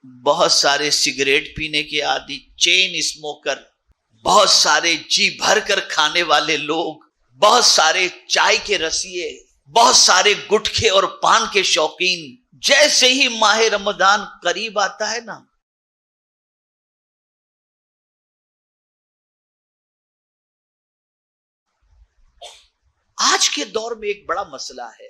बहुत सारे सिगरेट पीने के आदि, चेन स्मोकर, बहुत सारे जी भर कर खाने वाले लोग, बहुत सारे चाय के रसिए, बहुत सारे गुटखे और पान के शौकीन। जैसे ही माह रमजान करीब आता है ना, आज के दौर में एक बड़ा मसला है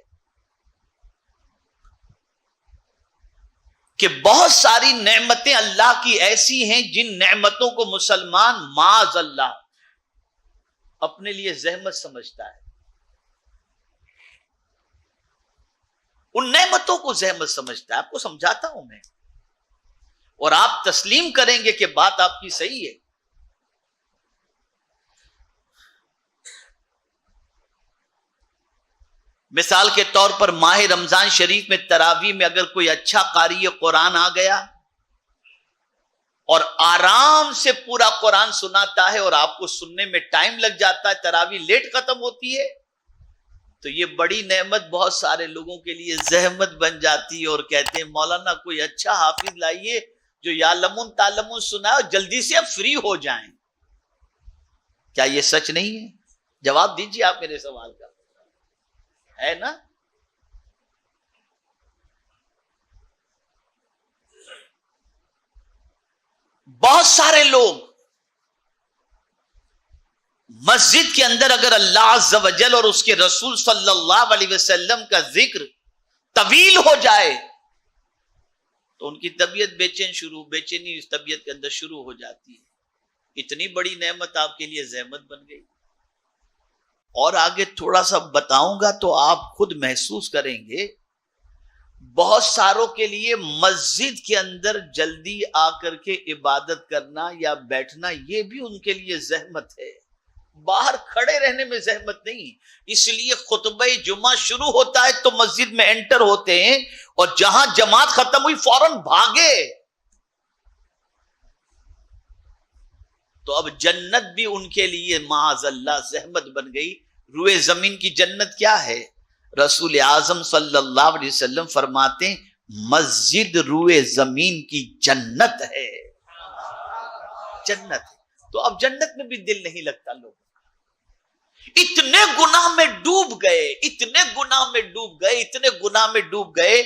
कि बहुत सारी नेमतें अल्लाह की ऐसी हैं जिन नेमतों को मुसलमान माज अल्लाह अपने लिए जहमत समझता है, उन नेमतों को जहमत समझता है। आपको समझाता हूं मैं, और आप तस्लीम करेंगे कि बात आपकी सही है। मिसाल के तौर पर माह रमजान शरीफ में तरावी में अगर कोई अच्छा कारी कुरान आ गया और आराम से पूरा कुरान सुनाता है और आपको सुनने में टाइम लग जाता है, तरावी लेट खत्म होती है, तो ये बड़ी नेमत बहुत सारे लोगों के लिए जहमत बन जाती है और कहते हैं मौलाना कोई अच्छा हाफिज लाइए जो यालमुन तालमुन सुनाए और जल्दी से अब फ्री हो जाएं। क्या ये सच नहीं है? जवाब दीजिए आप मेरे सवाल का, है ना? बहुत सारे लोग मस्जिद के अंदर अगर अल्लाह अज़्ज़ व जल और उसके रसूल सल्लल्लाहु अलैहि वसल्लम का जिक्र तवील हो जाए तो उनकी तबीयत बेचैनी इस तबीयत के अंदर शुरू हो जाती है। इतनी बड़ी नेमत आपके लिए ज़हमत बन गई। और आगे थोड़ा सा बताऊंगा तो आप खुद महसूस करेंगे, बहुत सारों के लिए मस्जिद के अंदर जल्दी आकर के इबादत करना या बैठना ये भी उनके लिए जहमत है, बाहर खड़े रहने में जहमत नहीं। इसलिए खुतबे जुमा शुरू होता है तो मस्जिद में एंटर होते हैं और जहां जमात खत्म हुई फौरन भागे। तो अब जन्नत भी उनके लिए माअज़ल्लाह जहमत बन गई। रुए जमीन की जन्नत क्या है? रसूल आजम सल्लल्लाहु अलैहि वसल्लम फरमाते हैं मस्जिद रुए जमीन की जन्नत है, जन्नत है। तो अब जन्नत में भी दिल नहीं लगता लोगों का। इतने गुनाह में डूब गए, इतने गुनाह में डूब गए, इतने गुनाह में डूब गए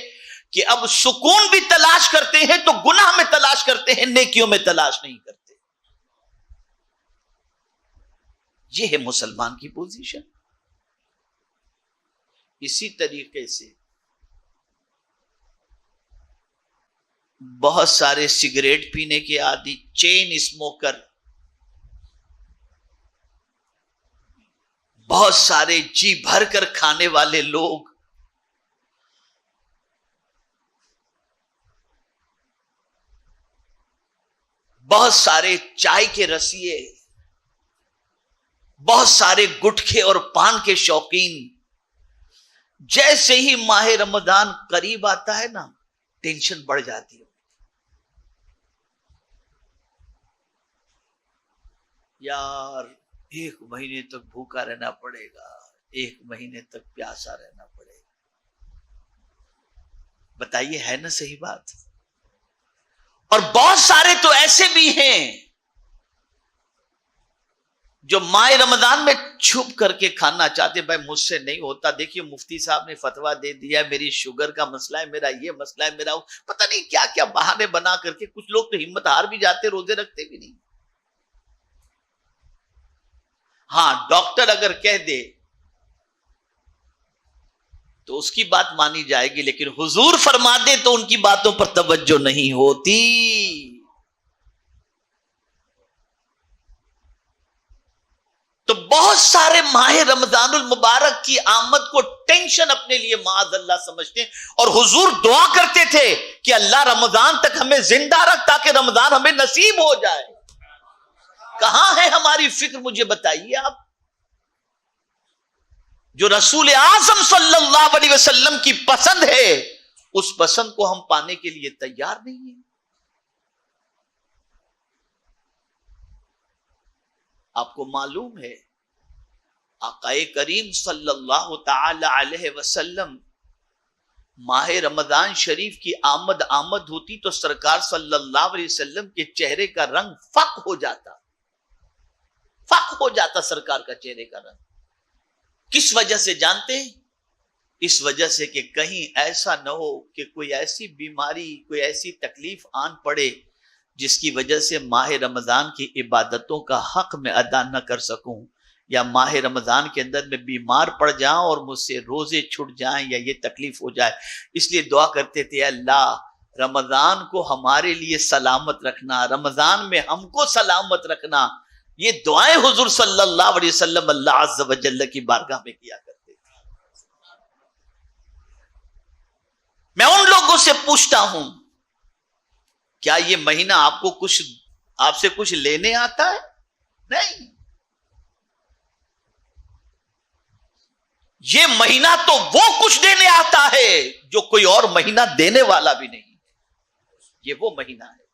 कि अब सुकून भी तलाश करते हैं तो गुनाह में तलाश करते हैं, नेकियों में तलाश नहीं करते। यह है मुसलमान की पोजीशन। इसी तरीके से बहुत सारे सिगरेट पीने के आदि, चेन स्मोकर, बहुत सारे जी भर कर खाने वाले लोग, बहुत सारे चाय के रसिए, बहुत सारे गुटखे और पान के शौकीन। जैसे ही माह रमजान करीब आता है ना, टेंशन बढ़ जाती है। यार 1 महीने तक भूखा रहना पड़ेगा, 1 महीने तक प्यासा रहना पड़ेगा। बताइए, है ना सही बात? और बहुत सारे तो ऐसे भी हैं जो माह रमजान में छुप करके खाना चाहते, भाई मुझसे नहीं होता। देखिए मुफ्ती साहब ने फतवा दे दिया, मेरी शुगर का मसला है, मेरा ये मसला है, मेरा पता नहीं क्या क्या बहाने बना करके कुछ लोग तो हिम्मत हार भी जाते, रोजे रखते भी नहीं। हाँ, डॉक्टर अगर कह दे तो उसकी बात मानी जाएगी, लेकिन हुजूर फरमा दे तो उनकी बातों पर तवज्जो नहीं होती। तो बहुत सारे माह रमजानुल मुबारक की आमद को टेंशन अपने लिए माअज़ल्लाह समझते हैं। और हुजूर दुआ करते थे कि अल्लाह रमजान तक हमें जिंदा रख ताकि रमजान हमें नसीब हो जाए। कहां है हमारी फिक्र, मुझे बताइए आप। जो रसूल आज़म सल्लल्लाहु अलैहि वसल्लम की पसंद है, उस पसंद को हम पाने के लिए तैयार नहीं है। आपको मालूम है आकाए करीम सल्लल्लाहु ताला अलैहि वसल्लम माह रमजान शरीफ की आमद होती तो सरकार सल्लल्लाहु अलैहि वसल्लम के चेहरे का रंग फक हो जाता सरकार का चेहरे का रंग। किस वजह से जानते हैं? इस वजह से कि कहीं ऐसा न हो कि कोई ऐसी बीमारी, कोई ऐसी तकलीफ आन पड़े जिसकी वजह से माह रमजान की इबादतों का हक में अदा न कर सकूं, या माह रमजान के अंदर में बीमार पड़ जाऊं और मुझसे रोजे छूट जाएं या ये तकलीफ हो जाए। इसलिए दुआ करते थे, अल्लाह रमजान को हमारे लिए सलामत रखना, रमजान में हमको सलामत रखना। ये दुआएं हुजूर सल्लल्लाहु अलैहि वसल्लम अल्लाह अज़्ज़ व जल्ल की बारगाह में किया करते थे। मैं उन लोगों से पूछता हूं, क्या ये महीना आपसे कुछ लेने आता है? नहीं, ये महीना तो वो कुछ देने आता है जो कोई और महीना देने वाला भी नहीं। ये वो महीना है